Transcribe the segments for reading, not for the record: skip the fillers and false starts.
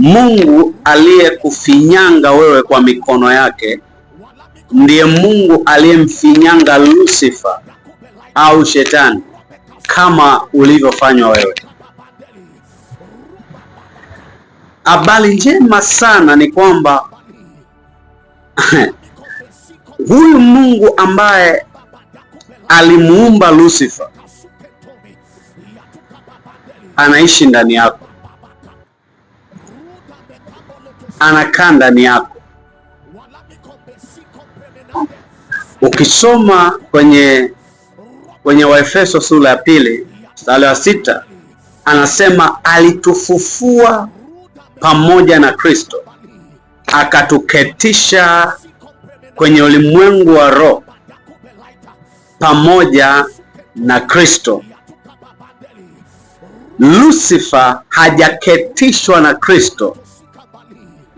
Mungu aliyekufinyanga wewe kwa mikono yake ndiye Mungu aliyemfinyanga Lucifer au Shetani kama ulivyofanywa wewe. Habari njema sana ni kwamba huyu Mungu ambaye alimuumba Lucifer anaishi ndani yako, anakaa ndani yako. Ukisoma kwenye Waefeso sura ya 2 mstari wa 6 anasema alitufufua pamoja na Kristo akatuketisha kwenye ulimwengu wa roho pamoja na Kristo. Lucifer hajaketishwa na Kristo,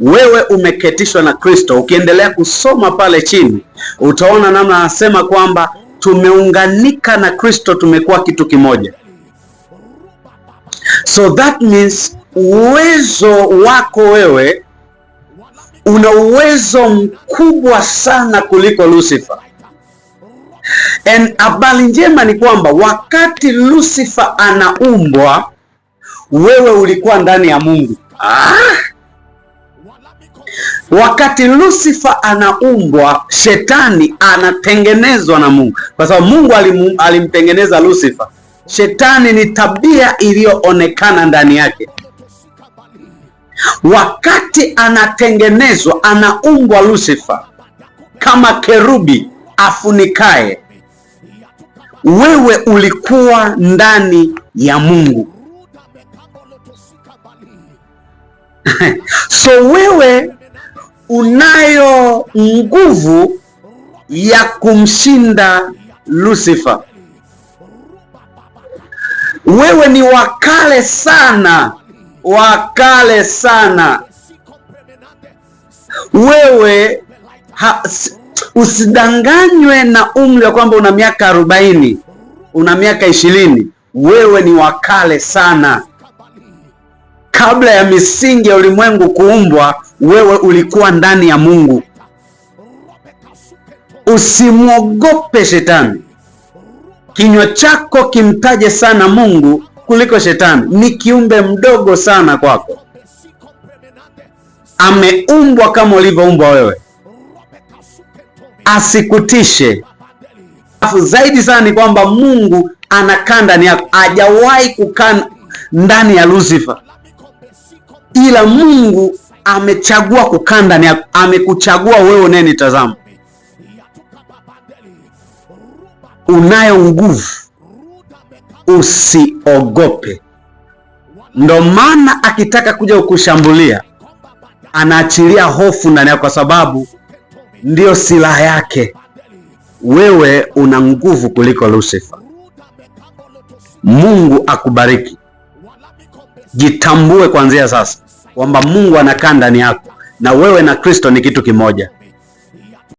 wewe umeketishwa na Kristo. Ukiendelea kusoma pale chini utaona namna anasema kwamba tumeunganika na Kristo, tumekuwa kitu kimoja. So that means uwezo wako wewe una uwezo mkubwa sana kuliko Lucifer. And habari njema ni kwamba wakati Lucifer anaumbwa, wewe ulikuwa ndani ya Mungu. Wakati Lucifer anaumbwa, Shetani anatengenezwa na Mungu, kwa sababu Mungu alimtengeneza Lucifer. Shetani ni tabia iliyoonekana ndani yake. Wakati anatengenezwa, anaumbwa Lucifer kama kerubi afunikaye, wewe ulikuwa ndani ya Mungu. So wewe unayo nguvu ya kumshinda Lucifer. Wewe ni wakale sana, wakale sana. Wewe usidanganywe na umri wa kwamba una miaka 40, una miaka 20. Wewe ni wakale sana. Kabla ya misingi ya ulimwengu kuumbwa, wewe ulikuwa ndani ya Mungu. Usimwogope Shetani. Kinywa chako kimtaje sana Mungu kuliko Shetani. Ni kiumbe mdogo sana kwako. Ameumbwa kama ulivyoumbwa wewe. Asikutishe. Zaidi sana ni kwamba Mungu anakaa ndani yako. Hajawahi kukaa ndani ya Lucifer, ila Mungu amechagua kukaa ndani yako. Amekuchagua wewe unayenitazama. Unayo nguvu, usiogope. Ndo maana akitaka kuja kukushambulia anaachilia hofu ndani yako, kwa sababu ndio silaha yake. Wewe una nguvu kuliko Lucifer. Mungu akubariki. Jitambue kuanzia sasa kwamba Mungu anakaa ndani yako na wewe na Kristo ni kitu kimoja.